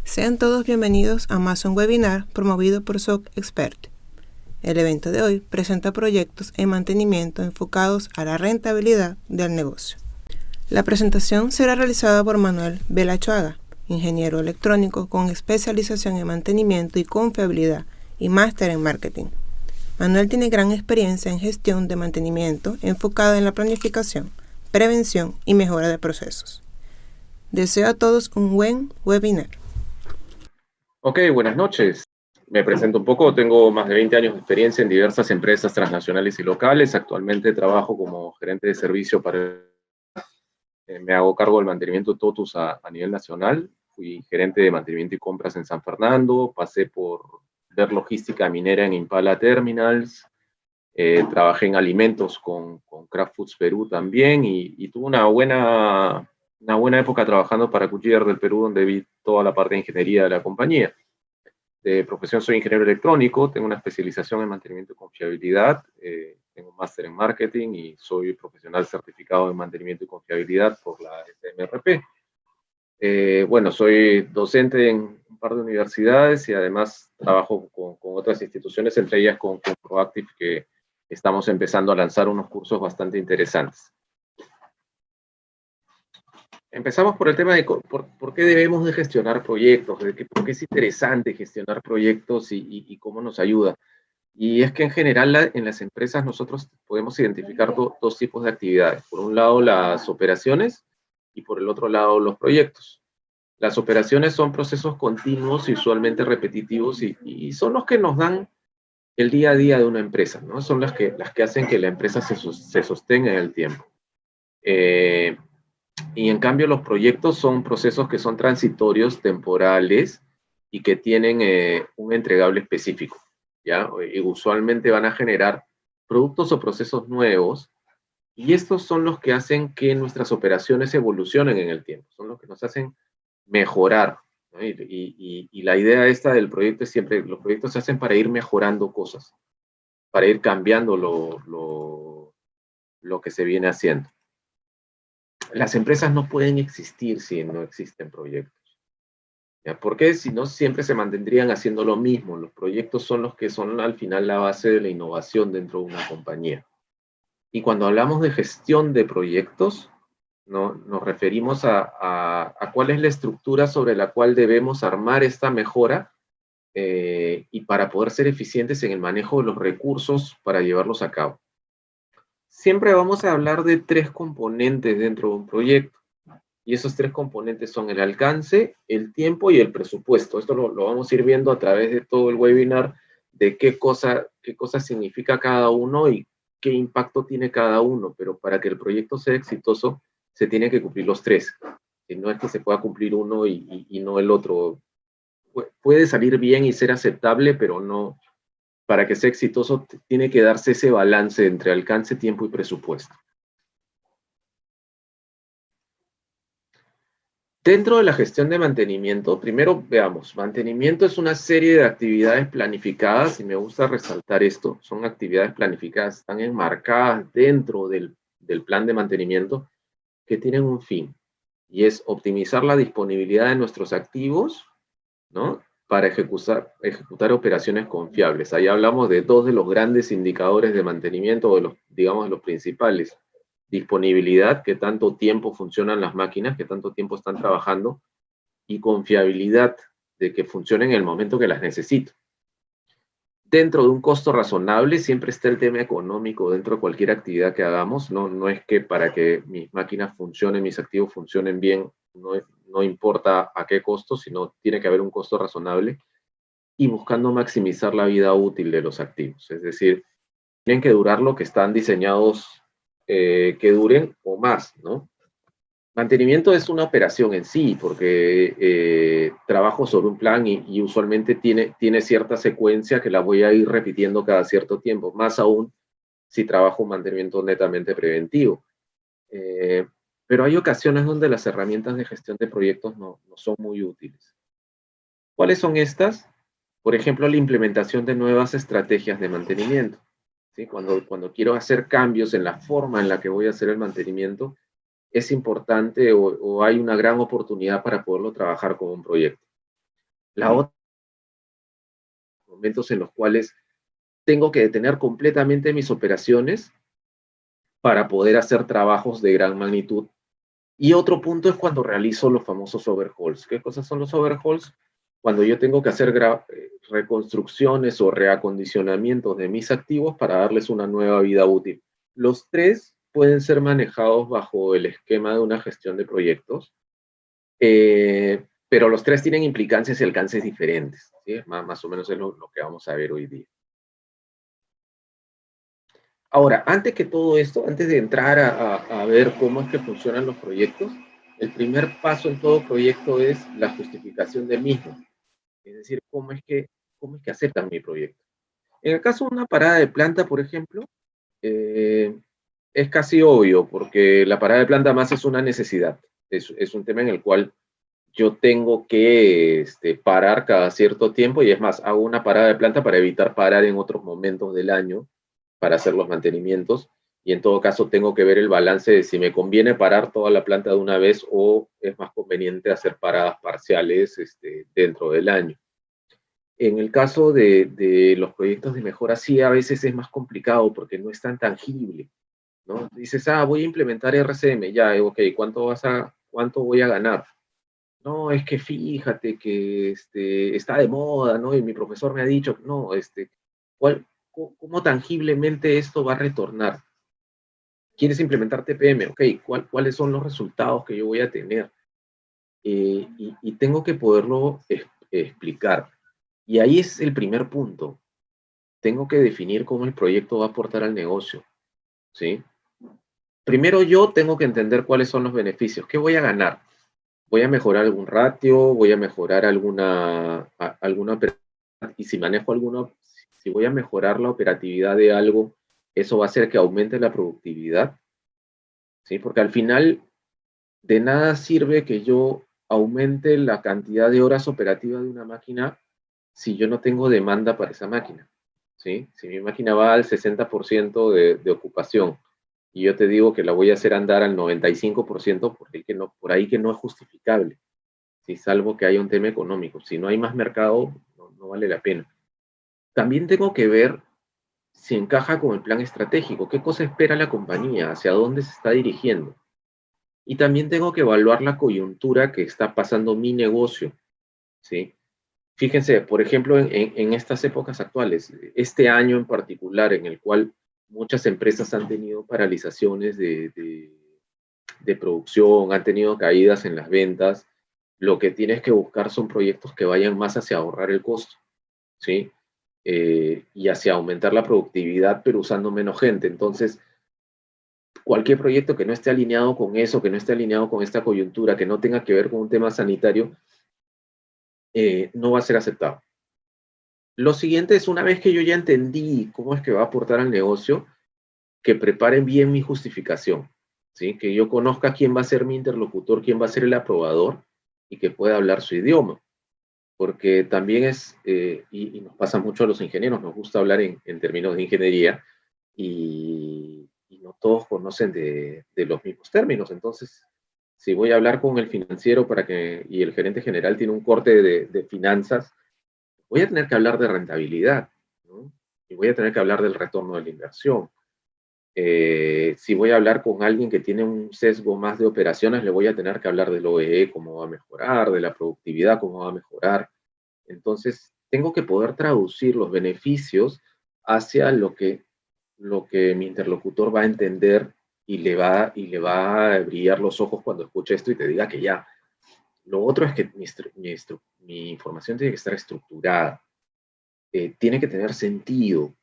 Sean todos bienvenidos a Amazon Webinar promovido por SOC Expert. El evento de hoy presenta proyectos en mantenimiento enfocados a la rentabilidad del negocio. La presentación será realizada por Manuel Velachoaga, ingeniero electrónico con especialización en mantenimiento y confiabilidad y máster en marketing. Manuel tiene gran experiencia en gestión de mantenimiento enfocada en la planificación, prevención y mejora de procesos. Deseo a todos un buen webinar. Ok, buenas noches. Me presento un poco. Tengo más de 20 años de experiencia en diversas empresas transnacionales y locales. Actualmente trabajo como gerente de servicio me hago cargo del mantenimiento de TOTUS a nivel nacional. Fui gerente de mantenimiento y compras en San Fernando. Pasé por ver logística minera en Impala Terminals. Trabajé en alimentos con Kraft Foods Perú también y tuve una buena época trabajando para Goodyear del Perú, donde vi toda la parte de ingeniería de la compañía. De profesión soy ingeniero electrónico, tengo una especialización en mantenimiento y confiabilidad, tengo un máster en marketing y soy profesional certificado en mantenimiento y confiabilidad por la SMRP. Bueno, soy docente en un par de universidades y además trabajo con otras instituciones, entre ellas con Proactive, que estamos empezando a lanzar unos cursos bastante interesantes. Empezamos por el tema de por qué debemos de gestionar proyectos, por qué es interesante gestionar proyectos y cómo nos ayuda. Y es que en general en las empresas nosotros podemos identificar dos tipos de actividades. Por un lado las operaciones y por el otro lado los proyectos. Las operaciones son procesos continuos y usualmente repetitivos y son los que nos dan el día a día de una empresa, ¿no? Son las que hacen que la empresa se sostenga en el tiempo. Y en cambio los proyectos son procesos que son transitorios, temporales y que tienen un entregable específico, ¿ya? Y usualmente van a generar productos o procesos nuevos y estos son los que hacen que nuestras operaciones evolucionen en el tiempo, son los que nos hacen mejorar, ¿no? Y la idea esta del proyecto es siempre, los proyectos se hacen para ir mejorando cosas, para ir cambiando lo que se viene haciendo. Las empresas no pueden existir si no existen proyectos. ¿Ya? Porque si no, siempre se mantendrían haciendo lo mismo. Los proyectos son los que son al final la base de la innovación dentro de una compañía. Y cuando hablamos de gestión de proyectos, ¿no? Nos referimos a cuál es la estructura sobre la cual debemos armar esta mejora y para poder ser eficientes en el manejo de los recursos para llevarlos a cabo. Siempre vamos a hablar de tres componentes dentro de un proyecto. Y esos tres componentes son el alcance, el tiempo y el presupuesto. Esto lo vamos a ir viendo a través de todo el webinar de qué cosa significa cada uno y qué impacto tiene cada uno. Pero para que el proyecto sea exitoso, se tienen que cumplir los tres. Si no es que se pueda cumplir uno y no el otro. Puede salir bien y ser aceptable, pero no. Para que sea exitoso, tiene que darse ese balance entre alcance, tiempo y presupuesto. Dentro de la gestión de mantenimiento, primero veamos, mantenimiento es una serie de actividades planificadas, y me gusta resaltar esto, son actividades planificadas, están enmarcadas dentro del plan de mantenimiento que tienen un fin, y es optimizar la disponibilidad de nuestros activos, ¿no? Para ejecutar operaciones confiables. Ahí hablamos de dos de los grandes indicadores de mantenimiento, de los principales. Disponibilidad, qué tanto tiempo funcionan las máquinas, qué tanto tiempo están trabajando, y confiabilidad, de que funcionen en el momento que las necesito. Dentro de un costo razonable, siempre está el tema económico dentro de cualquier actividad que hagamos. No es que para que mis máquinas funcionen, mis activos funcionen bien, no importa a qué costo, sino tiene que haber un costo razonable y buscando maximizar la vida útil de los activos. Es decir, tienen que durar lo que están diseñados que duren o más, ¿no? Mantenimiento es una operación en sí, porque trabajo sobre un plan y usualmente tiene cierta secuencia que la voy a ir repitiendo cada cierto tiempo, más aún si trabajo un mantenimiento netamente preventivo. Pero hay ocasiones donde las herramientas de gestión de proyectos no son muy útiles. ¿Cuáles son estas? Por ejemplo, la implementación de nuevas estrategias de mantenimiento. ¿Sí? Cuando quiero hacer cambios en la forma en la que voy a hacer el mantenimiento, es importante o hay una gran oportunidad para poderlo trabajar como un proyecto. La otra, momentos en los cuales tengo que detener completamente mis operaciones para poder hacer trabajos de gran magnitud. Y otro punto es cuando realizo los famosos overhauls. ¿Qué cosas son los overhauls? Cuando yo tengo que hacer reconstrucciones o reacondicionamientos de mis activos para darles una nueva vida útil. Los tres pueden ser manejados bajo el esquema de una gestión de proyectos, pero los tres tienen implicancias y alcances diferentes, ¿sí? Más o menos es lo que vamos a ver hoy día. Ahora, antes que todo esto, antes de entrar a ver cómo es que funcionan los proyectos, el primer paso en todo proyecto es la justificación del mismo. Es decir, cómo es que aceptan mi proyecto. En el caso de una parada de planta, por ejemplo, es casi obvio, porque la parada de planta más es una necesidad. Es un tema en el cual yo tengo que parar cada cierto tiempo, y es más, hago una parada de planta para evitar parar en otros momentos del año para hacer los mantenimientos, y en todo caso tengo que ver el balance de si me conviene parar toda la planta de una vez o es más conveniente hacer paradas parciales dentro del año. En el caso de los proyectos de mejora, sí, a veces es más complicado porque no es tan tangible, ¿no? Dices, voy a implementar RCM, ya, ok, ¿cuánto voy a ganar? No, es que fíjate que está de moda, ¿no? Y mi profesor me ha dicho, no, ¿cómo tangiblemente esto va a retornar? ¿Quieres implementar TPM? Ok, ¿cuáles son los resultados que yo voy a tener? Y tengo que poderlo explicar. Y ahí es el primer punto. Tengo que definir cómo el proyecto va a aportar al negocio, ¿sí? Primero yo tengo que entender cuáles son los beneficios. ¿Qué voy a ganar? ¿Voy a mejorar algún ratio? ¿Voy a mejorar alguna y si manejo si voy a mejorar la operatividad de algo, eso va a hacer que aumente la productividad, ¿sí? Porque al final de nada sirve que yo aumente la cantidad de horas operativas de una máquina si yo no tengo demanda para esa máquina, ¿sí? Si mi máquina va al 60% de ocupación y yo te digo que la voy a hacer andar al 95%, por ahí que no es justificable, ¿sí? Salvo que haya un tema económico. Si no hay más mercado, no vale la pena. También tengo que ver si encaja con el plan estratégico, qué cosa espera la compañía, hacia dónde se está dirigiendo. Y también tengo que evaluar la coyuntura que está pasando mi negocio, ¿sí? Fíjense, por ejemplo, en estas épocas actuales, este año en particular, en el cual muchas empresas han tenido paralizaciones de producción, han tenido caídas en las ventas, lo que tienes que buscar son proyectos que vayan más hacia ahorrar el costo, ¿sí? Y hacia aumentar la productividad, pero usando menos gente. Entonces, cualquier proyecto que no esté alineado con eso, que no esté alineado con esta coyuntura, que no tenga que ver con un tema sanitario, no va a ser aceptado. Lo siguiente es, una vez que yo ya entendí cómo es que va a aportar al negocio, que preparen bien mi justificación, ¿sí? Que yo conozca quién va a ser mi interlocutor, quién va a ser el aprobador y que pueda hablar su idioma. Porque también y nos pasa mucho a los ingenieros, nos gusta hablar en términos de ingeniería y no todos conocen de los mismos términos. Entonces, si voy a hablar con el financiero y el gerente general tiene un corte de finanzas, voy a tener que hablar de rentabilidad, ¿no? Y voy a tener que hablar del retorno de la inversión. Si voy a hablar con alguien que tiene un sesgo más de operaciones, le voy a tener que hablar del OEE, cómo va a mejorar, de la productividad, cómo va a mejorar. Entonces, tengo que poder traducir los beneficios hacia lo que mi interlocutor va a entender y le va a brillar los ojos cuando escuche esto y te diga que ya. Lo otro es que mi información tiene que estar estructurada, tiene que tener sentido.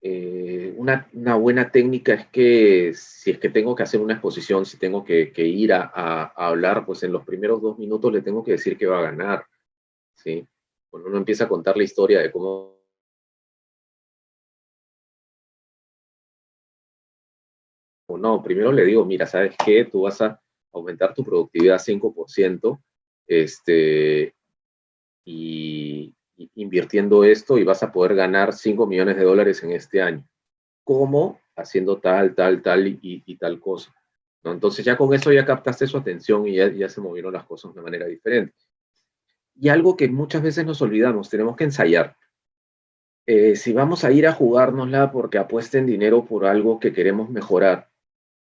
Una buena técnica es que si es que tengo que hacer una exposición, si tengo que ir a hablar, pues en los primeros 2 minutos le tengo que decir que va a ganar, ¿sí? Cuando uno empieza a contar la historia de cómo o no, primero le digo, mira, ¿sabes qué? Tú vas a aumentar tu productividad 5%, y invirtiendo esto y vas a poder ganar 5 millones de dólares en este año. ¿Cómo? Haciendo tal y tal cosa, ¿no? Entonces ya con eso ya captaste su atención y ya se movieron las cosas de manera diferente. Y algo que muchas veces nos olvidamos, tenemos que ensayar. Si vamos a ir a jugárnosla porque apuesten dinero por algo que queremos mejorar,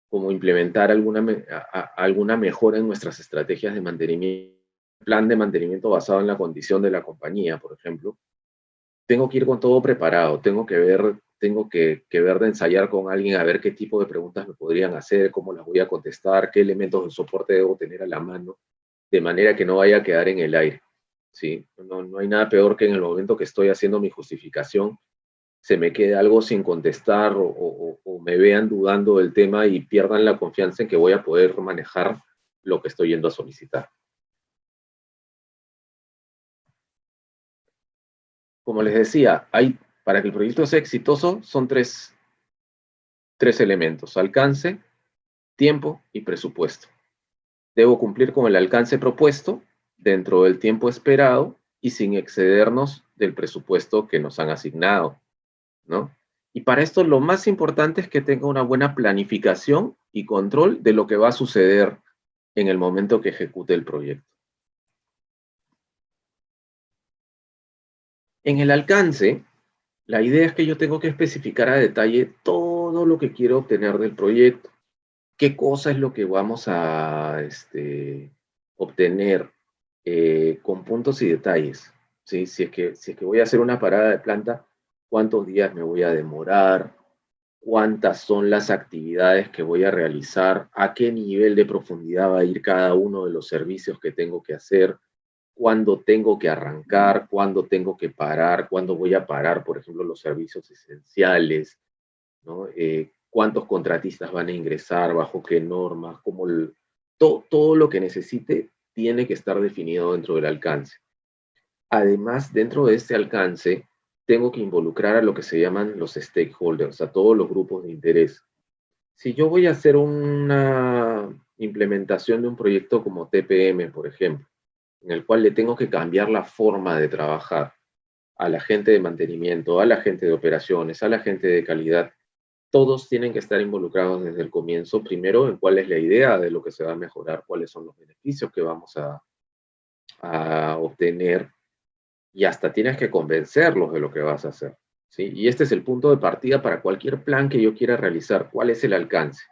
como implementar alguna mejora en nuestras estrategias de mantenimiento, plan de mantenimiento basado en la condición de la compañía, por ejemplo, tengo que ir con todo preparado, tengo que ver de ensayar con alguien a ver qué tipo de preguntas me podrían hacer, cómo las voy a contestar, qué elementos de soporte debo tener a la mano, de manera que no vaya a quedar en el aire. ¿Sí? No hay nada peor que en el momento que estoy haciendo mi justificación se me quede algo sin contestar o me vean dudando del tema y pierdan la confianza en que voy a poder manejar lo que estoy yendo a solicitar. Como les decía, para que el proyecto sea exitoso son tres elementos: alcance, tiempo y presupuesto. Debo cumplir con el alcance propuesto dentro del tiempo esperado y sin excedernos del presupuesto que nos han asignado, ¿no? Y para esto lo más importante es que tenga una buena planificación y control de lo que va a suceder en el momento que ejecute el proyecto. En el alcance, la idea es que yo tengo que especificar a detalle todo lo que quiero obtener del proyecto. ¿Qué cosa es lo que vamos a obtener con puntos y detalles? ¿Sí? Si es que voy a hacer una parada de planta, ¿cuántos días me voy a demorar? ¿Cuántas son las actividades que voy a realizar? ¿A qué nivel de profundidad va a ir cada uno de los servicios que tengo que hacer? ¿Cuándo tengo que arrancar? ¿Cuándo tengo que parar? ¿Cuándo voy a parar, por ejemplo, los servicios esenciales? ¿No? ¿Cuántos contratistas van a ingresar? ¿Bajo qué normas? Todo lo que necesite tiene que estar definido dentro del alcance. Además, dentro de este alcance, tengo que involucrar a lo que se llaman los stakeholders, a todos los grupos de interés. Si yo voy a hacer una implementación de un proyecto como TPM, por ejemplo, en el cual le tengo que cambiar la forma de trabajar a la gente de mantenimiento, a la gente de operaciones, a la gente de calidad, todos tienen que estar involucrados desde el comienzo, primero en cuál es la idea de lo que se va a mejorar, cuáles son los beneficios que vamos a obtener, y hasta tienes que convencerlos de lo que vas a hacer, ¿sí? Y este es el punto de partida para cualquier plan que yo quiera realizar. ¿Cuál es el alcance?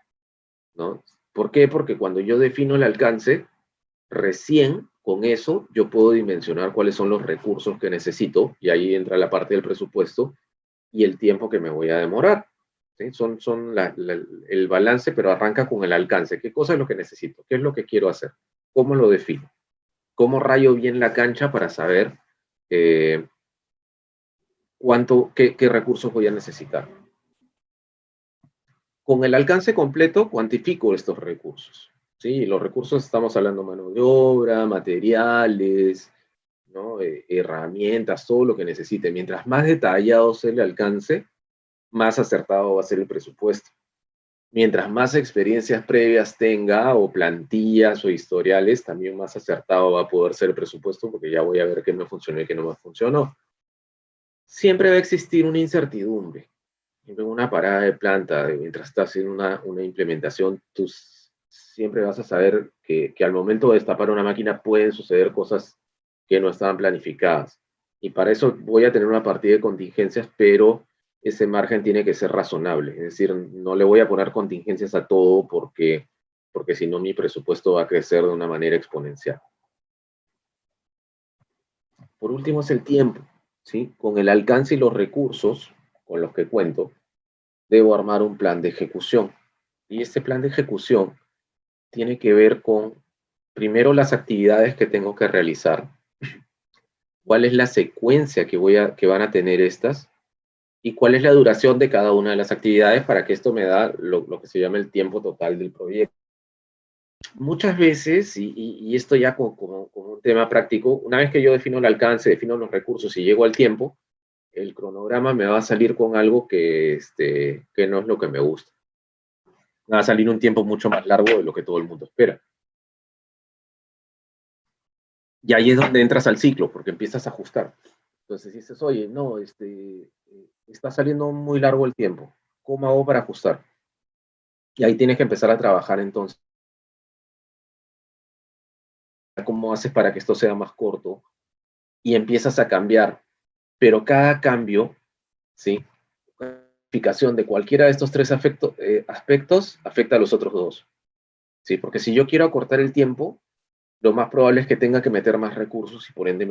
¿No? ¿Por qué? Porque cuando yo defino el alcance, recién con eso yo puedo dimensionar cuáles son los recursos que necesito, y ahí entra la parte del presupuesto y el tiempo que me voy a demorar. ¿Sí? Son el balance, pero arranca con el alcance. ¿Qué cosa es lo que necesito? ¿Qué es lo que quiero hacer? ¿Cómo lo defino? ¿Cómo rayo bien la cancha para saber eh, qué recursos voy a necesitar? Con el alcance completo cuantifico estos recursos. ¿Sí? Los recursos, estamos hablando de mano de obra, materiales, ¿no? Herramientas, todo lo que necesite. Mientras más detallado sea el alcance, más acertado va a ser el presupuesto. Mientras más experiencias previas tenga, o plantillas o historiales, también más acertado va a poder ser el presupuesto, porque ya voy a ver qué me funcionó y qué no me funcionó. Siempre va a existir una incertidumbre. En una parada de planta, mientras estás haciendo una implementación, tú siempre vas a saber que al momento de destapar una máquina pueden suceder cosas que no estaban planificadas. Y para eso voy a tener una partida de contingencias, pero ese margen tiene que ser razonable. Es decir, no le voy a poner contingencias a todo porque si no mi presupuesto va a crecer de una manera exponencial. Por último es el tiempo, ¿sí? Con el alcance y los recursos con los que cuento, debo armar un plan de ejecución. Y este plan de ejecución tiene que ver con, primero, las actividades que tengo que realizar, cuál es la secuencia que van a tener estas, y cuál es la duración de cada una de las actividades, para que esto me da lo que se llama el tiempo total del proyecto. Muchas veces, y esto ya como un tema práctico, una vez que yo defino el alcance, defino los recursos y llego al tiempo, el cronograma me va a salir con algo que no es lo que me gusta. Va a salir un tiempo mucho más largo de lo que todo el mundo espera. Y ahí es donde entras al ciclo, porque empiezas a ajustar. Entonces dices, oye, no, está saliendo muy largo el tiempo. ¿Cómo hago para ajustar? Y ahí tienes que empezar a trabajar entonces. ¿Cómo haces para que esto sea más corto? y empiezas a cambiar, pero cada cambio, ¿sí? La modificación de cualquiera de estos tres aspectos afecta a los otros dos, ¿sí? Porque si yo quiero acortar el tiempo, lo más probable es que tenga que meter más recursos y por ende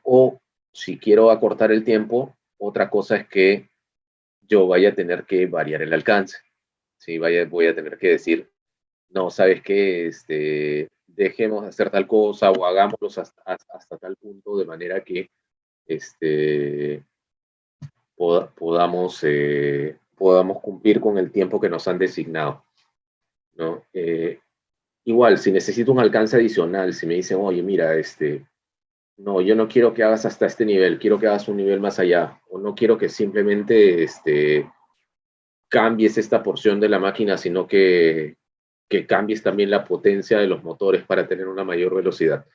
o si quiero acortar el tiempo, otra cosa es que yo vaya a tener que variar el alcance, ¿sí? Voy a tener que decir, no, ¿sabes qué? Dejemos de hacer tal cosa o hagámoslos hasta tal punto de manera que este, podamos cumplir con el tiempo que nos han designado, ¿no? Igual, si necesito un alcance adicional, si me dicen, oye, mira, no, yo no quiero que hagas hasta este nivel, quiero que hagas un nivel más allá, o no quiero que simplemente cambies esta porción de la máquina, sino que cambies también la potencia de los motores para tener una mayor velocidad.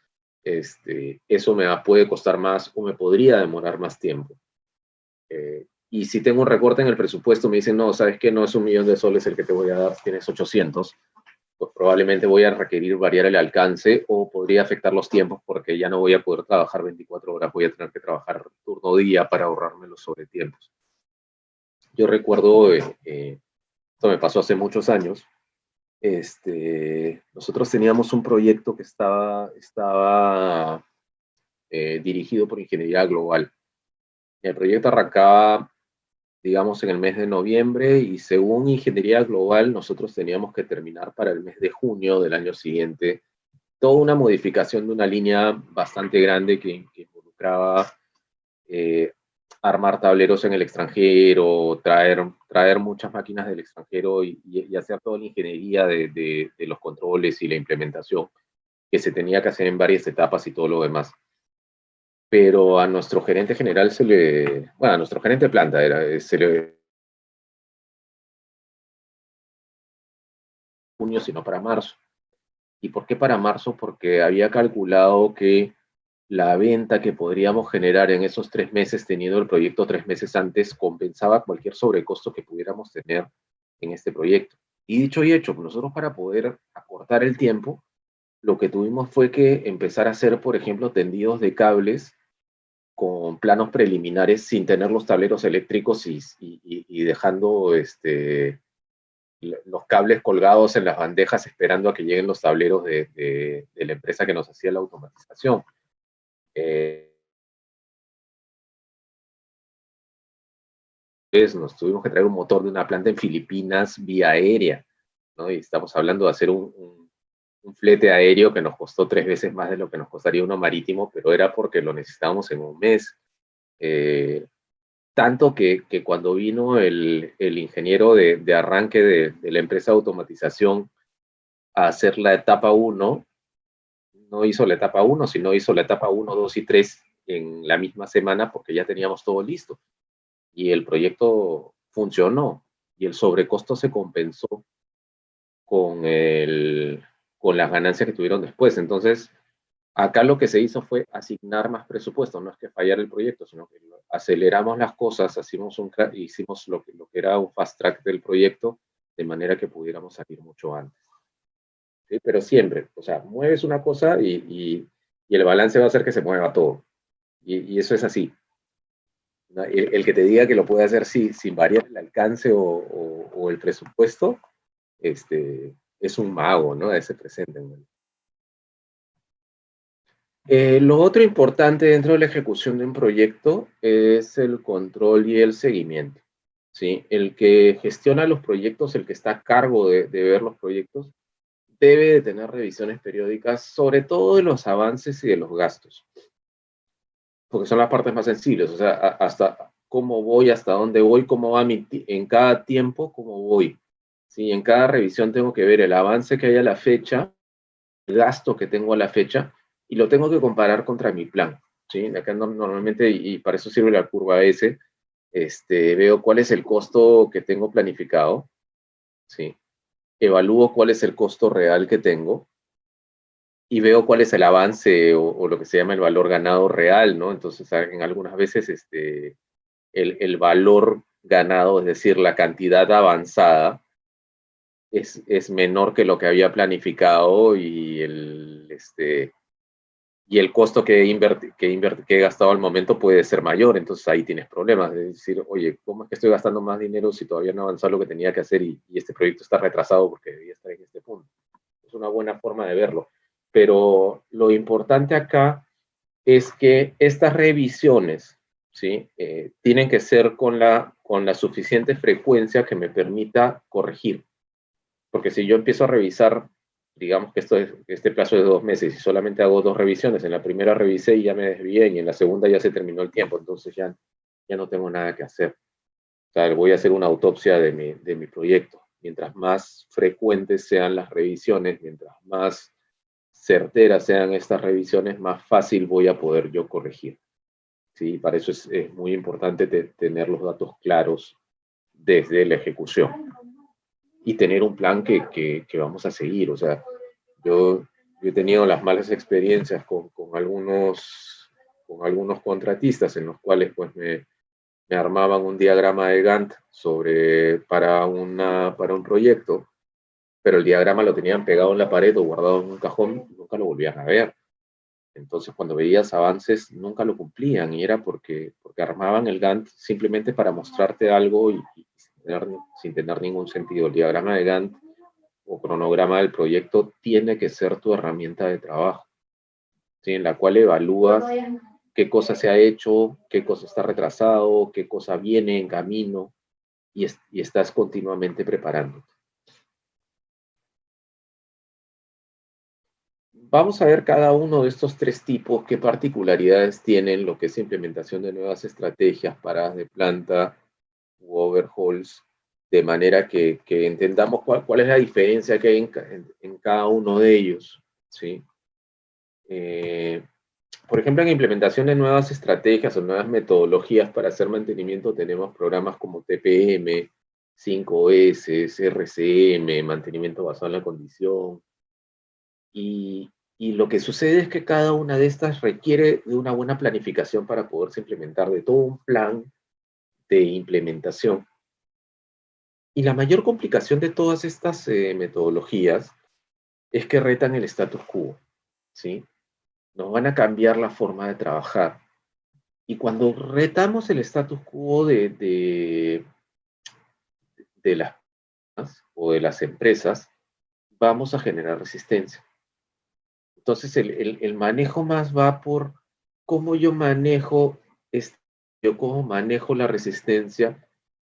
Eso puede costar más o me podría demorar más tiempo. Y si tengo un recorte en el presupuesto, me dicen, no, ¿sabes qué? No es 1 millón de soles el que te voy a dar, tienes 800, pues probablemente voy a requerir variar el alcance o podría afectar los tiempos porque ya no voy a poder trabajar 24 horas, voy a tener que trabajar turno día para ahorrarme los sobretiempos. Yo recuerdo, esto me pasó hace muchos años, nosotros teníamos un proyecto que estaba dirigido por Ingeniería Global. El proyecto arrancaba, digamos, en el mes de noviembre y según Ingeniería Global nosotros teníamos que terminar para el mes de junio del año siguiente toda una modificación de una línea bastante grande que involucraba eh, armar tableros en el extranjero, traer muchas máquinas del extranjero y hacer toda la ingeniería de los controles y la implementación que se tenía que hacer en varias etapas y todo lo demás. Pero a nuestro gerente general bueno, a nuestro gerente de planta se le junio, sino para marzo. ¿Y por qué para marzo? Porque había calculado que la venta que podríamos generar en esos 3 meses, teniendo el proyecto 3 meses antes, compensaba cualquier sobrecosto que pudiéramos tener en este proyecto. Y dicho y hecho, nosotros para poder acortar el tiempo, lo que tuvimos fue que empezar a hacer, por ejemplo, tendidos de cables con planos preliminares sin tener los tableros eléctricos y dejando los cables colgados en las bandejas esperando a que lleguen los tableros de la empresa que nos hacía la automatización. Nos tuvimos que traer un motor de una planta en Filipinas vía aérea, ¿no? Y estamos hablando de hacer un flete aéreo que nos costó 3 veces más de lo que nos costaría uno marítimo, pero era porque lo necesitábamos en un mes. Tanto que cuando vino el ingeniero de arranque de la empresa de automatización a hacer la etapa 1, no hizo la etapa 1, sino hizo la etapa 1, 2 y 3 en la misma semana porque ya teníamos todo listo. Y el proyecto funcionó y el sobrecosto se compensó con, con las ganancias que tuvieron después. Entonces, acá lo que se hizo fue asignar más presupuesto, no es que fallara el proyecto, sino que aceleramos las cosas, hicimos lo que era un fast track del proyecto, de manera que pudiéramos salir mucho antes. ¿Sí? Pero siempre, o sea, mueves una cosa y el balance va a hacer que se mueva todo. Y eso es así. ¿No? El que te diga que lo puede hacer sin variar el alcance o el presupuesto, es un mago, ¿no? Ese presente. Lo otro importante dentro de la ejecución de un proyecto es el control y el seguimiento, ¿sí? El que gestiona los proyectos, el que está a cargo de ver los proyectos, debe de tener revisiones periódicas, sobre todo de los avances y de los gastos, porque son las partes más sensibles, o sea, hasta cómo voy, hasta dónde voy, cómo va en cada tiempo, cómo voy. ¿Sí? En cada revisión tengo que ver el avance que hay a la fecha, el gasto que tengo a la fecha, y lo tengo que comparar contra mi plan. ¿Sí? Acá normalmente, y para eso sirve la curva S, veo cuál es el costo que tengo planificado, ¿sí? Evalúo cuál es el costo real que tengo, y veo cuál es el avance o lo que se llama el valor ganado real, ¿no? Entonces, en algunas veces el valor ganado, es decir, la cantidad avanzada, es menor que lo que había planificado y y el costo que he gastado al momento puede ser mayor, entonces ahí tienes problemas, de decir, oye, ¿cómo es que estoy gastando más dinero si todavía no he avanzado lo que tenía que hacer y este proyecto está retrasado porque debía estar en este punto? Es una buena forma de verlo. Pero lo importante acá es que estas revisiones, ¿sí? Tienen que ser con la suficiente frecuencia que me permita corregir. Porque si yo empiezo a revisar, digamos que este plazo es de 2 meses y solamente hago 2 revisiones, en la primera revisé y ya me desvié y en la segunda ya se terminó el tiempo, entonces ya no tengo nada que hacer. O sea, voy a hacer una autopsia de mi proyecto. Mientras más frecuentes sean las revisiones, mientras más certeras sean estas revisiones, más fácil voy a poder yo corregir. ¿Sí? Para eso es muy importante tener los datos claros desde la ejecución y tener un plan que vamos a seguir. O sea, yo he tenido las malas experiencias con algunos contratistas en los cuales pues me armaban un diagrama de Gantt para un proyecto, pero el diagrama lo tenían pegado en la pared o guardado en un cajón, nunca lo volvían a ver. Entonces, cuando veías avances, nunca lo cumplían y era porque armaban el Gantt simplemente para mostrarte algo y sin tener ningún sentido. El diagrama de Gantt o cronograma del proyecto tiene que ser tu herramienta de trabajo, ¿sí? En la cual evalúas qué cosa se ha hecho, qué cosa está retrasado, qué cosa viene en camino y estás continuamente preparándote. Vamos a ver cada uno de estos 3 tipos, qué particularidades tienen lo que es implementación de nuevas estrategias, paradas de planta u overhauls, de manera que entendamos cuál es la diferencia que hay en cada uno de ellos, ¿sí? Por ejemplo, en implementación de nuevas estrategias o nuevas metodologías para hacer mantenimiento tenemos programas como TPM, 5S, RCM, mantenimiento basado en la condición. Y lo que sucede es que cada una de estas requiere de una buena planificación para poderse implementar, de todo un plan de implementación. Y la mayor complicación de todas estas metodologías es que retan el status quo, ¿sí? Nos van a cambiar la forma de trabajar. Y cuando retamos el status quo de las personas o de las empresas, vamos a generar resistencia. Entonces, el manejo más va por cómo yo manejo cómo manejo la resistencia.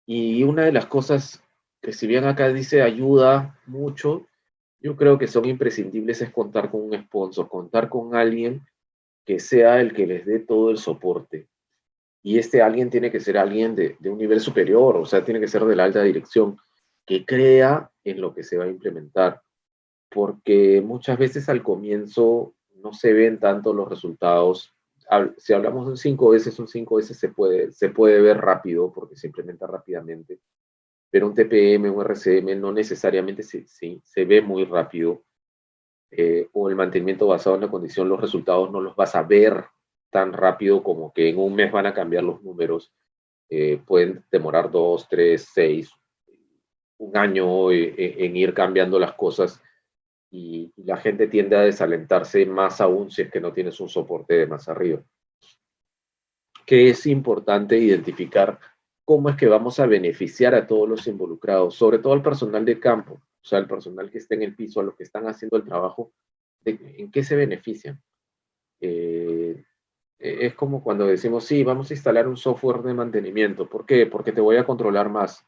Y una de las cosas que, si bien acá dice ayuda mucho, yo creo que son imprescindibles es contar con un sponsor, contar con alguien que sea el que les dé todo el soporte. Y este alguien tiene que ser alguien de un nivel superior, o sea, tiene que ser de la alta dirección, que crea en lo que se va a implementar, porque muchas veces al comienzo no se ven tanto los resultados. Si hablamos de un 5S se puede ver rápido porque se implementa rápidamente, pero un TPM, un RCM no necesariamente se ve muy rápido, o el mantenimiento basado en la condición, los resultados no los vas a ver tan rápido como que en un mes van a cambiar los números. Pueden demorar 2, 3, 6, un año en ir cambiando las cosas y la gente tiende a desalentarse más aún si es que no tienes un soporte de más arriba. Que es importante identificar cómo es que vamos a beneficiar a todos los involucrados, sobre todo al personal de campo, o sea, el personal que está en el piso, a los que están haciendo el trabajo, en qué se benefician. Es como cuando decimos, sí, vamos a instalar un software de mantenimiento. ¿Por qué? Porque te voy a controlar más.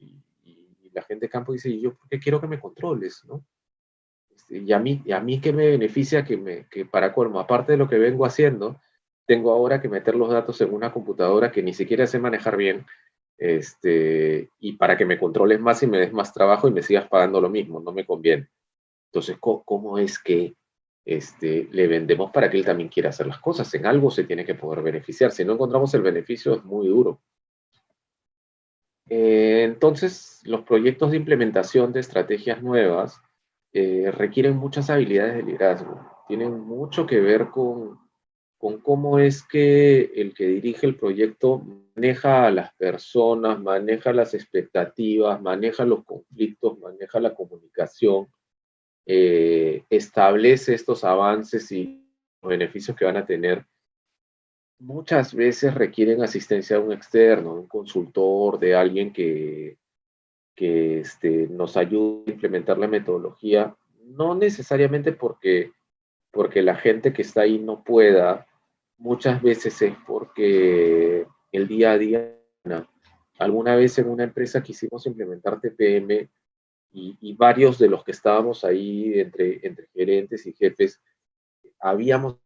Y la gente de campo dice, yo por qué quiero que me controles, ¿no? Y a mí qué me beneficia que para colmo, aparte de lo que vengo haciendo, tengo ahora que meter los datos en una computadora que ni siquiera sé manejar bien, y para que me controles más y me des más trabajo y me sigas pagando lo mismo, no me conviene. Entonces, ¿cómo es que le vendemos para que él también quiera hacer las cosas? En algo se tiene que poder beneficiar. Si no encontramos el beneficio, es muy duro. Entonces, los proyectos de implementación de estrategias nuevas requieren muchas habilidades de liderazgo. Tienen mucho que ver con cómo es que el que dirige el proyecto maneja a las personas, maneja las expectativas, maneja los conflictos, maneja la comunicación, establece estos avances y los beneficios que van a tener, muchas veces requieren asistencia de un externo, de un consultor, de alguien que nos ayude a implementar la metodología, no necesariamente porque la gente que está ahí no pueda, muchas veces es porque el día a día, alguna vez en una empresa quisimos implementar TPM y varios de los que estábamos ahí, entre gerentes y jefes, habíamos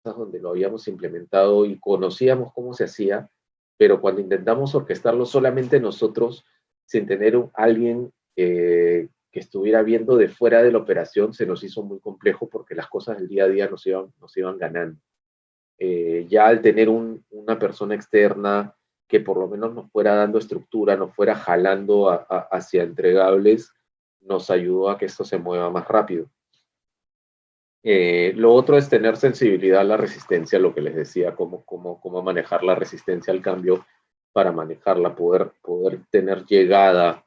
donde lo habíamos implementado y conocíamos cómo se hacía, pero cuando intentamos orquestarlo solamente nosotros, sin tener alguien que estuviera viendo de fuera de la operación, se nos hizo muy complejo porque las cosas del día a día nos iban ganando. Ya al tener una persona externa que por lo menos nos fuera dando estructura, nos fuera jalando hacia entregables, nos ayudó a que esto se mueva más rápido. Lo otro es tener sensibilidad a la resistencia, lo que les decía, cómo manejar la resistencia al cambio para manejarla, poder tener llegada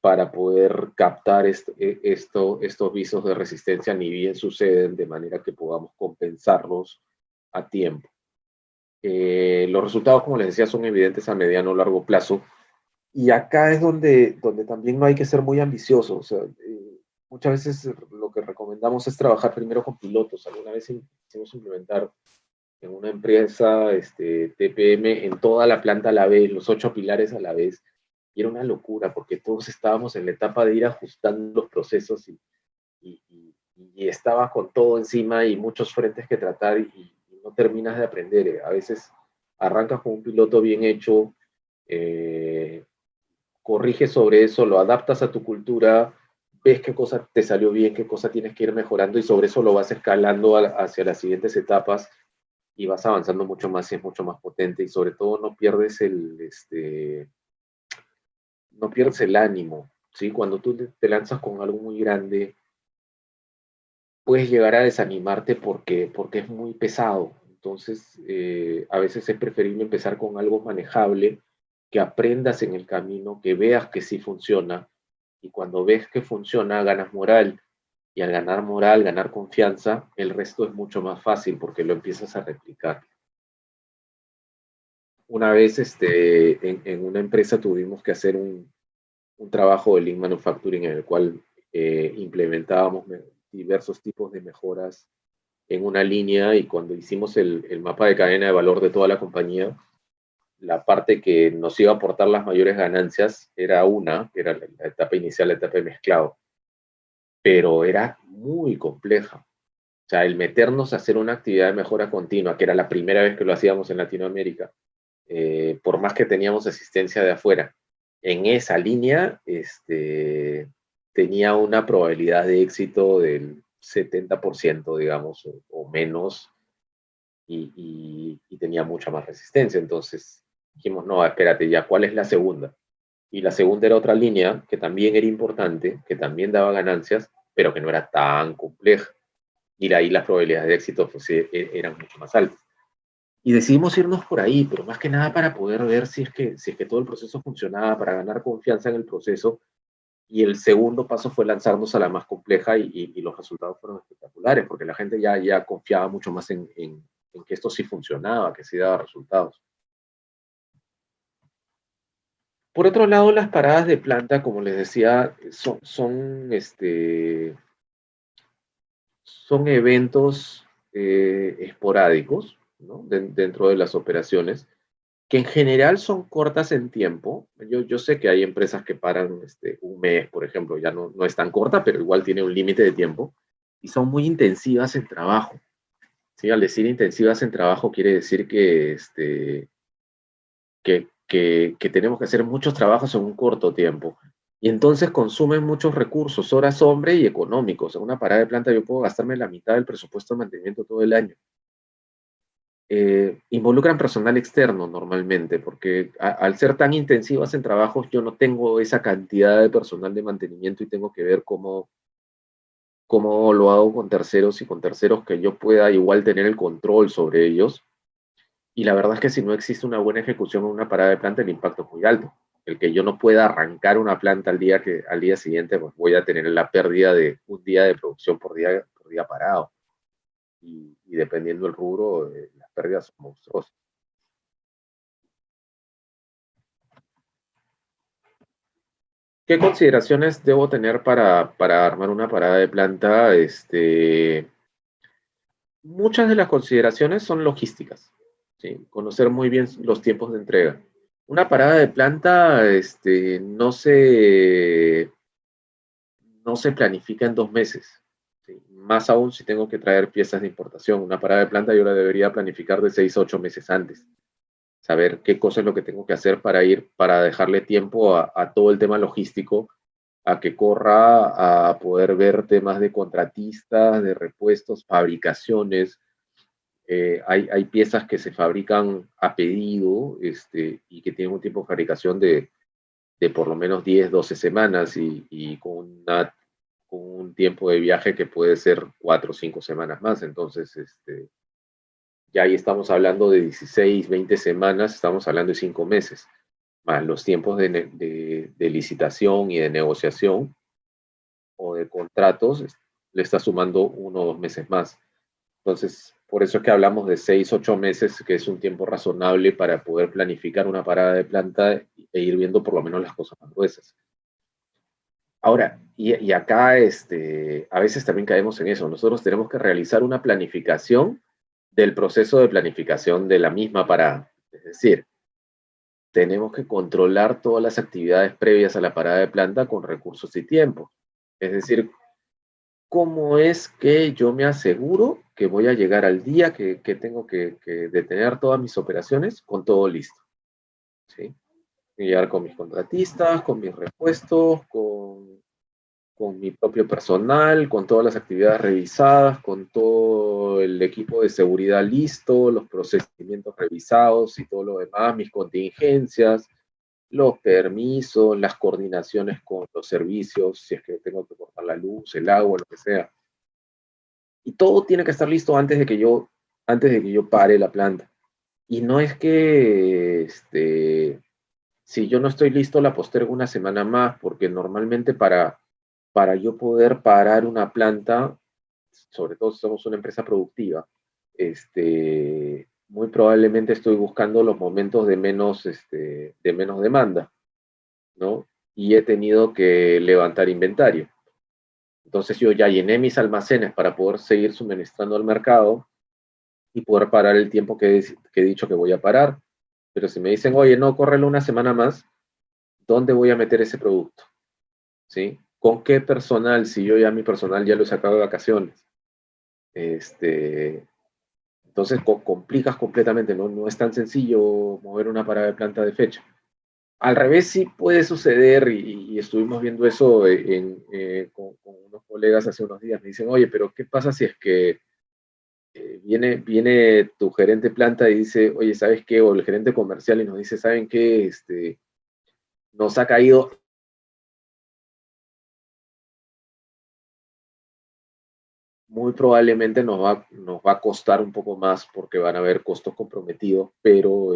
para poder captar estos visos de resistencia ni bien suceden, de manera que podamos compensarlos a tiempo. Los resultados, como les decía, son evidentes a mediano o largo plazo. Y acá es donde también no hay que ser muy ambicioso. O sea, muchas veces lo que recomendamos es trabajar primero con pilotos. Alguna vez hicimos implementar en una empresa TPM en toda la planta a la vez, los 8 pilares a la vez. Y era una locura porque todos estábamos en la etapa de ir ajustando los procesos y estaba con todo encima y muchos frentes que tratar y no terminas de aprender. A veces arrancas con un piloto bien hecho, corriges sobre eso, lo adaptas a tu cultura, ves qué cosa te salió bien, qué cosa tienes que ir mejorando y sobre eso lo vas escalando hacia las siguientes etapas y vas avanzando mucho más y es mucho más potente y sobre todo no pierdes no pierdes el ánimo, ¿sí? Cuando tú te lanzas con algo muy grande, puedes llegar a desanimarte porque es muy pesado. Entonces, a veces es preferible empezar con algo manejable, que aprendas en el camino, que veas que sí funciona, y cuando ves que funciona, ganas moral, y al ganar moral, ganar confianza, el resto es mucho más fácil porque lo empiezas a replicar. Una vez en una empresa tuvimos que hacer un trabajo de Lean Manufacturing en el cual implementábamos diversos tipos de mejoras en una línea y cuando hicimos el mapa de cadena de valor de toda la compañía, la parte que nos iba a aportar las mayores ganancias era que era la etapa inicial, la etapa de mezclado, pero era muy compleja. O sea, el meternos a hacer una actividad de mejora continua, que era la primera vez que lo hacíamos en Latinoamérica, por más que teníamos asistencia de afuera, en esa línea tenía una probabilidad de éxito del 70%, digamos, o menos, y tenía mucha más resistencia. Entonces dijimos, no, espérate, ya, ¿cuál es la segunda? Y la segunda era otra línea que también era importante, que también daba ganancias, pero que no era tan compleja. Y ahí las probabilidades de éxito pues, eran mucho más altas. Y decidimos irnos por ahí, pero más que nada para poder ver si es que todo el proceso funcionaba, para ganar confianza en el proceso. Y el segundo paso fue lanzarnos a la más compleja y los resultados fueron espectaculares, porque la gente ya confiaba mucho más en que esto sí funcionaba, que sí daba resultados. Por otro lado, las paradas de planta, como les decía, son eventos esporádicos, ¿no? Dentro de las operaciones, que en general son cortas en tiempo. Yo sé que hay empresas que paran un mes, por ejemplo, ya no es tan corta, pero igual tiene un límite de tiempo, y son muy intensivas en trabajo. ¿Sí? Al decir intensivas en trabajo quiere decir que tenemos que hacer muchos trabajos en un corto tiempo. Y entonces consumen muchos recursos, horas hombre y económicos. En una parada de planta yo puedo gastarme la mitad del presupuesto de mantenimiento todo el año. Involucran personal externo normalmente, porque al ser tan intensivas en trabajos, yo no tengo esa cantidad de personal de mantenimiento y tengo que ver cómo lo hago con terceros y con terceros que yo pueda igual tener el control sobre ellos. Y la verdad es que si no existe una buena ejecución en una parada de planta, el impacto es muy alto. El que yo no pueda arrancar una planta al día siguiente, pues voy a tener la pérdida de un día de producción por día parado. y dependiendo del rubro, las pérdidas son monstruosas. ¿Qué consideraciones debo tener para armar una parada de planta? Muchas de las consideraciones son logísticas, ¿sí? Conocer muy bien los tiempos de entrega. Una parada de planta no se planifica en 2 meses, ¿sí? Más aún si tengo que traer piezas de importación. Una parada de planta yo la debería planificar de 6 a 8 meses antes. Saber qué cosa es lo que tengo que hacer para dejarle tiempo a todo el tema logístico, a que corra, a poder ver temas de contratistas, de repuestos, fabricaciones. Hay piezas que se fabrican a pedido y que tienen un tiempo de fabricación de por lo menos 10, 12 semanas y con un tiempo de viaje que puede ser 4 o 5 semanas más. Entonces, ya ahí estamos hablando de 16, 20 semanas, estamos hablando de 5 meses, más los tiempos de licitación y de negociación o de contratos, le está sumando 1 o 2 meses más. Entonces, por eso es que hablamos de 6, 8 meses, que es un tiempo razonable para poder planificar una parada de planta e ir viendo por lo menos las cosas más gruesas. Ahora, y acá a veces también caemos en eso. Nosotros tenemos que realizar una planificación del proceso de planificación de la misma parada. Es decir, tenemos que controlar todas las actividades previas a la parada de planta con recursos y tiempo. Es decir, ¿cómo es que yo me aseguro que voy a llegar al día que tengo que detener todas mis operaciones con todo listo? ¿Sí? Llegar con mis contratistas, con mis repuestos, con mi propio personal, con todas las actividades revisadas, con todo el equipo de seguridad listo, los procedimientos revisados y todo lo demás, mis contingencias, los permisos, las coordinaciones con los servicios, si es que tengo que cortar la luz, el agua, lo que sea. Y todo tiene que estar listo antes de que yo pare la planta. Y no es que si yo no estoy listo, la postergo una semana más, porque normalmente para yo poder parar una planta, sobre todo si somos una empresa productiva, muy probablemente estoy buscando los momentos de menos demanda, ¿no? Y he tenido que levantar inventario. Entonces yo ya llené mis almacenes para poder seguir suministrando al mercado y poder parar el tiempo que he dicho que voy a parar. Pero si me dicen, oye, no, córrelo una semana más, ¿dónde voy a meter ese producto? ¿Sí? ¿Con qué personal? Si yo ya mi personal ya lo he sacado de vacaciones. Entonces complicas completamente, ¿no? No es tan sencillo mover una parada de planta de fecha. Al revés sí puede suceder y estuvimos viendo eso con unos colegas hace unos días. Me dicen, oye, pero ¿qué pasa si es que viene tu gerente de planta y dice, oye, ¿sabes qué? O el gerente comercial y nos dice, ¿saben qué? Nos ha caído. Muy probablemente nos va a costar un poco más porque van a haber costos comprometidos, pero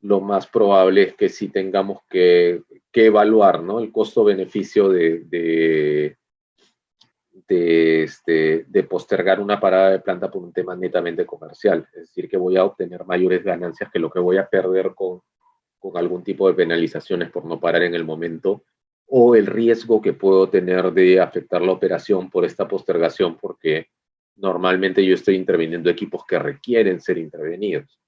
lo más probable es que sí tengamos que evaluar, ¿no? El costo-beneficio de postergar una parada de planta por un tema netamente comercial. Es decir, que voy a obtener mayores ganancias que lo que voy a perder con algún tipo de penalizaciones por no parar en el momento, o el riesgo que puedo tener de afectar la operación por esta postergación, porque normalmente yo estoy interviniendo equipos que requieren ser intervenidos.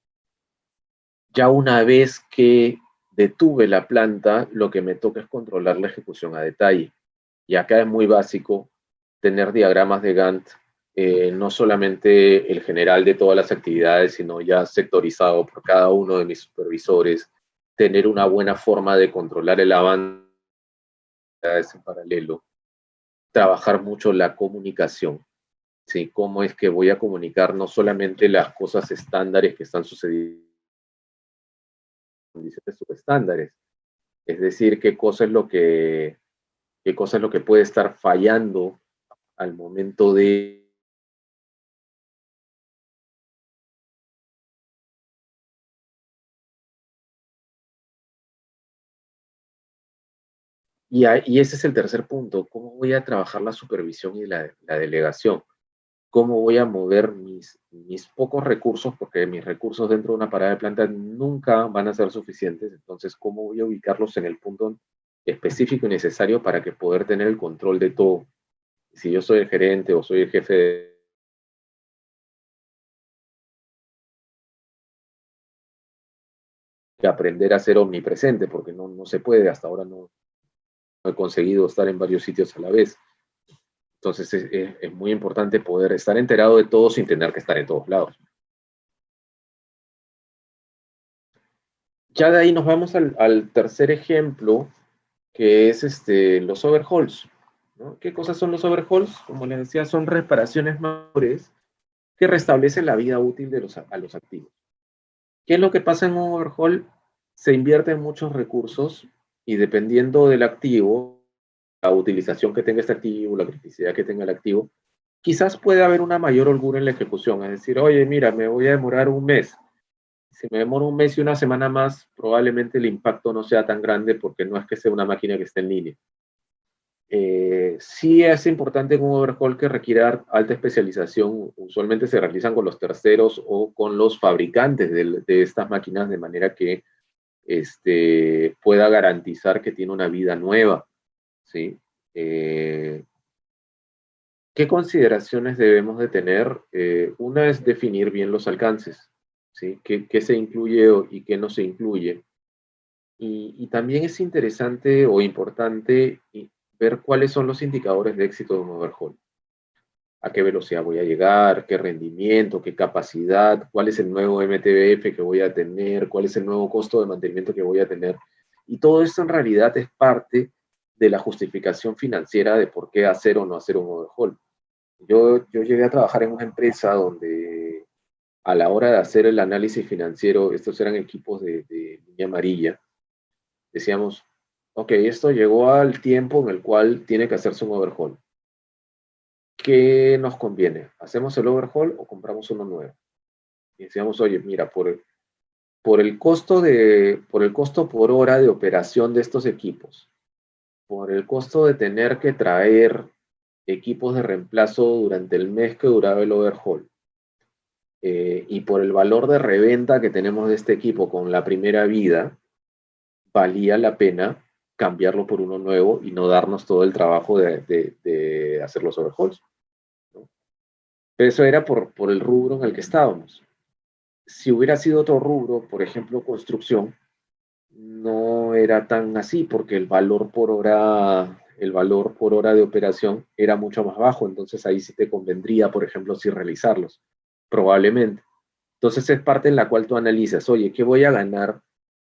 Ya una vez que detuve la planta, lo que me toca es controlar la ejecución a detalle. Y acá es muy básico tener diagramas de Gantt, no solamente el general de todas las actividades, sino ya sectorizado por cada uno de mis supervisores, tener una buena forma de controlar el avance en paralelo, trabajar mucho la comunicación, ¿sí? Cómo es que voy a comunicar no solamente las cosas estándares que están sucediendo, condiciones subestándares, es decir, qué cosa es lo que puede estar fallando al momento de. Y ese es el tercer punto, ¿cómo voy a trabajar la supervisión y la delegación? cómo voy a mover mis pocos recursos, porque mis recursos dentro de una parada de planta nunca van a ser suficientes, entonces cómo voy a ubicarlos en el punto específico y necesario para que poder tener el control de todo. Si yo soy el gerente o soy el jefe de aprender a ser omnipresente, porque no se puede, hasta ahora no he conseguido estar en varios sitios a la vez. Entonces es muy importante poder estar enterado de todo sin tener que estar en todos lados. Ya de ahí nos vamos al tercer ejemplo, que es los overhauls, ¿no? ¿Qué cosas son los overhauls? Como les decía, son reparaciones mayores que restablecen la vida útil de a los activos. ¿Qué es lo que pasa en un overhaul? Se invierten muchos recursos y dependiendo del activo, la utilización que tenga este activo, la criticidad que tenga el activo, quizás puede haber una mayor holgura en la ejecución. Es decir, oye, mira, me voy a demorar un mes. Si me demoro un mes y una semana más, probablemente el impacto no sea tan grande porque no es que sea una máquina que esté en línea. Sí es importante que un overhaul que requiera alta especialización, usualmente se realizan con los terceros o con los fabricantes de estas máquinas de manera que pueda garantizar que tiene una vida nueva, ¿sí? ¿Qué consideraciones debemos de tener? Una es definir bien los alcances, ¿sí? ¿Qué se incluye y qué no se incluye? Y también es interesante o importante ver cuáles son los indicadores de éxito de un overhaul. A qué velocidad voy a llegar, qué rendimiento, qué capacidad, cuál es el nuevo MTBF que voy a tener, cuál es el nuevo costo de mantenimiento que voy a tener. Y todo esto en realidad es parte de la justificación financiera de por qué hacer o no hacer un overhaul. Yo llegué a trabajar en una empresa donde a la hora de hacer el análisis financiero, estos eran equipos de línea amarilla, decíamos, ok, esto llegó al tiempo en el cual tiene que hacerse un overhaul. ¿Qué nos conviene? ¿Hacemos el overhaul o compramos uno nuevo? Y decíamos, oye, mira, por el costo por hora de operación de estos equipos, por el costo de tener que traer equipos de reemplazo durante el mes que duraba el overhaul, y por el valor de reventa que tenemos de este equipo con la primera vida, valía la pena cambiarlo por uno nuevo y no darnos todo el trabajo de hacer los overhauls, ¿no? Pero eso era por el rubro en el que estábamos. Si hubiera sido otro rubro, por ejemplo, construcción, no era tan así porque el valor por hora de operación era mucho más bajo, entonces ahí sí te convendría, por ejemplo, sí realizarlos, probablemente. Entonces es parte en la cual tú analizas, oye, ¿qué voy a ganar?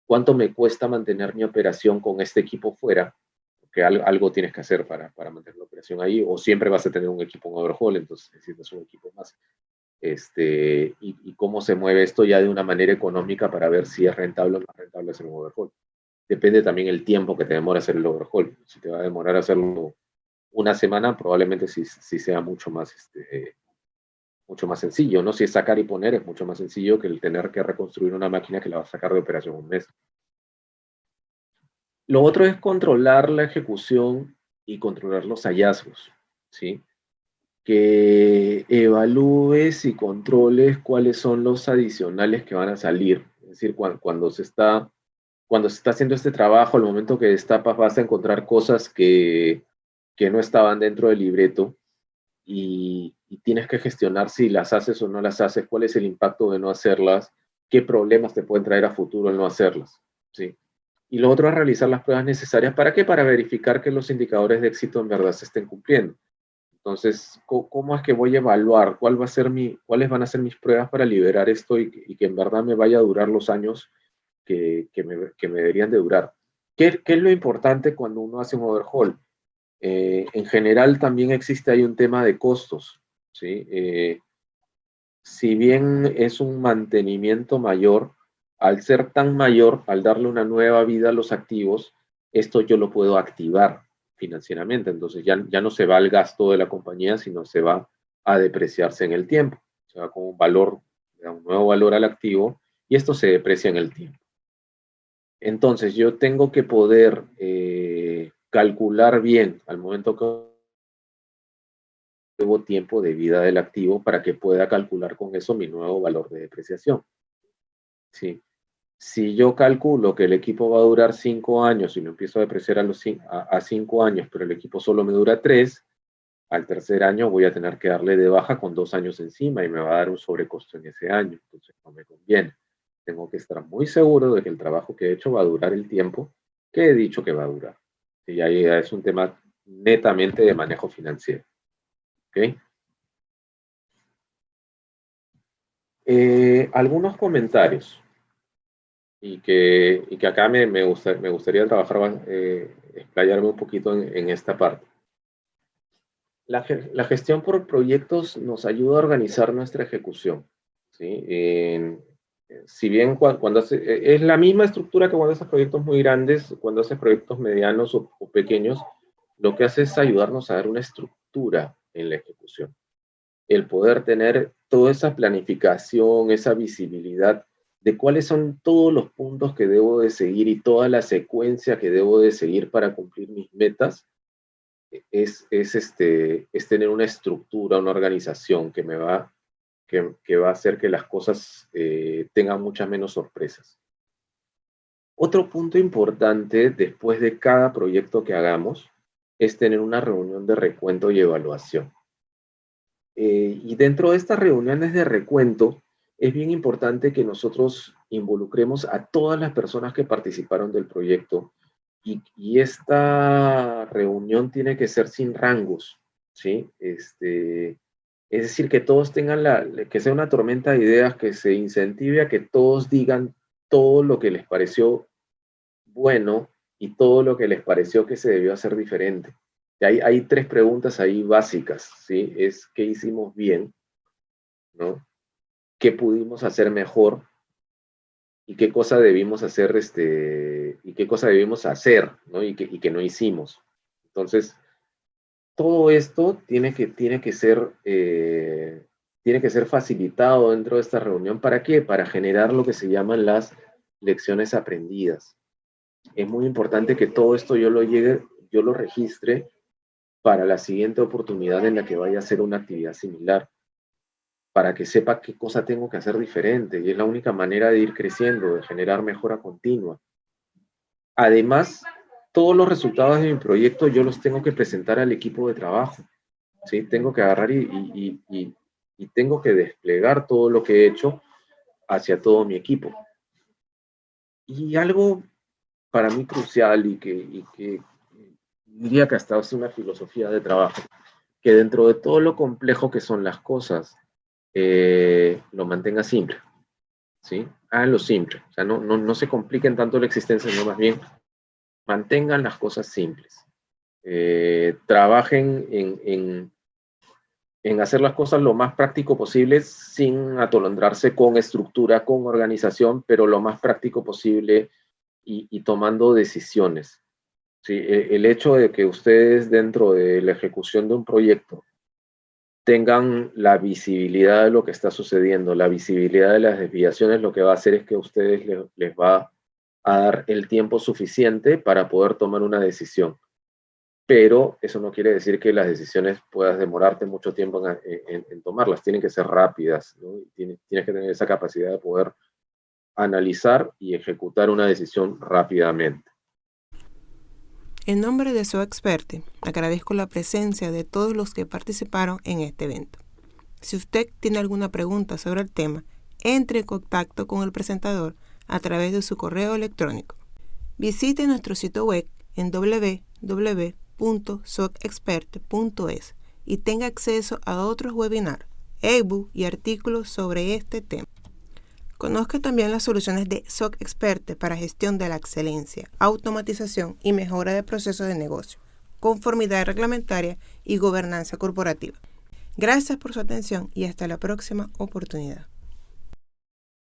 ¿Cuánto me cuesta mantener mi operación con este equipo fuera? Porque algo tienes que hacer para mantener la operación ahí, o siempre vas a tener un equipo en overhaul, entonces necesitas un equipo más. Y cómo se mueve esto ya de una manera económica para ver si es rentable o no rentable hacer un overhaul. Depende también el tiempo que te demora hacer el overhaul. Si te va a demorar hacerlo una semana, probablemente sí sea mucho más sencillo, ¿no? Si es sacar y poner, es mucho más sencillo que el tener que reconstruir una máquina que la va a sacar de operación un mes. Lo otro es controlar la ejecución y controlar los hallazgos, ¿sí? Que evalúes y controles cuáles son los adicionales que van a salir. Es decir, cuando se está haciendo este trabajo, al momento que destapas vas a encontrar cosas que no estaban dentro del libreto y tienes que gestionar si las haces o no las haces, cuál es el impacto de no hacerlas, qué problemas te pueden traer a futuro el no hacerlas, ¿sí? Y lo otro es realizar las pruebas necesarias. ¿Para qué? Para verificar que los indicadores de éxito en verdad se estén cumpliendo. Entonces, ¿cómo es que voy a evaluar cuáles van a ser mis pruebas para liberar esto y que en verdad me vaya a durar los años que me deberían de durar? ¿Qué es lo importante cuando uno hace un overhaul? En general también existe ahí un tema de costos, ¿sí? Si bien es un mantenimiento mayor, al ser tan mayor, al darle una nueva vida a los activos, esto yo lo puedo activar financieramente. Entonces ya no se va al gasto de la compañía, sino se va a depreciarse en el tiempo. Se va con un valor, un nuevo valor al activo y esto se deprecia en el tiempo. Entonces yo tengo que poder calcular bien al momento que nuevo tiempo de vida del activo para que pueda calcular con eso mi nuevo valor de depreciación. ¿Sí? Si yo calculo que el equipo va a durar 5 años y lo empiezo a depreciar a 5 años, pero el equipo solo me dura 3, al tercer año voy a tener que darle de baja con 2 años encima y me va a dar un sobrecosto en ese año. Entonces no me conviene. Tengo que estar muy seguro de que el trabajo que he hecho va a durar el tiempo que he dicho que va a durar. Y ahí es un tema netamente de manejo financiero. ¿Ok? Algunos comentarios y que acá me gustaría trabajar, explayarme un poquito en esta parte. La gestión por proyectos nos ayuda a organizar nuestra ejecución, ¿sí? Si bien es la misma estructura que cuando haces proyectos muy grandes, cuando haces proyectos medianos o pequeños, lo que hace es ayudarnos a dar una estructura en la ejecución. El poder tener toda esa planificación, esa visibilidad de cuáles son todos los puntos que debo de seguir y toda la secuencia que debo de seguir para cumplir mis metas, es tener una estructura, una organización que va a hacer que las cosas tengan muchas menos sorpresas. Otro punto importante después de cada proyecto que hagamos es tener una reunión de recuento y evaluación. Y dentro de estas reuniones de recuento es bien importante que nosotros involucremos a todas las personas que participaron del proyecto y esta reunión tiene que ser sin rangos, ¿sí? Es decir, que todos tengan que sea una tormenta de ideas, que se incentive a que todos digan todo lo que les pareció bueno y todo lo que les pareció que se debió hacer diferente. Hay 3 preguntas ahí básicas, ¿sí? Es ¿qué hicimos bien? ¿No? ¿Qué pudimos hacer mejor? ¿Y qué cosa debimos hacer, y qué cosa debimos hacer, ¿no? Y que no hicimos? Entonces, todo esto tiene que ser facilitado dentro de esta reunión. ¿Para qué? Para generar lo que se llaman las lecciones aprendidas. Es muy importante que todo esto yo lo registre para la siguiente oportunidad en la que vaya a hacer una actividad similar, para que sepa qué cosa tengo que hacer diferente, y es la única manera de ir creciendo, de generar mejora continua. Además, todos los resultados de mi proyecto yo los tengo que presentar al equipo de trabajo, ¿sí? Tengo que agarrar y tengo que desplegar todo lo que he hecho hacia todo mi equipo. Y algo para mí crucial y que diría que hasta es una filosofía de trabajo, que dentro de todo lo complejo que son las cosas, lo mantenga simple, ¿sí? Háganlo simple, o sea, no se compliquen tanto la existencia, sino más bien mantengan las cosas simples. Trabajen en hacer las cosas lo más práctico posible sin atolondrarse con estructura, con organización, pero lo más práctico posible y tomando decisiones. ¿Sí? El hecho de que ustedes dentro de la ejecución de un proyecto tengan la visibilidad de lo que está sucediendo, la visibilidad de las desviaciones, lo que va a hacer es que a ustedes les va a dar el tiempo suficiente para poder tomar una decisión. Pero eso no quiere decir que las decisiones puedas demorarte mucho tiempo en tomarlas. Tienen que ser rápidas, ¿no? Tienes que tener esa capacidad de poder analizar y ejecutar una decisión rápidamente. En nombre de SOAXperte, agradezco la presencia de todos los que participaron en este evento. Si usted tiene alguna pregunta sobre el tema, entre en contacto con el presentador a través de su correo electrónico. Visite nuestro sitio web en www.soacexperte.es y tenga acceso a otros webinars, ebooks y artículos sobre este tema. Conozca también las soluciones de SOAXperte para gestión de la excelencia, automatización y mejora de procesos de negocio, conformidad reglamentaria y gobernanza corporativa. Gracias por su atención y hasta la próxima oportunidad.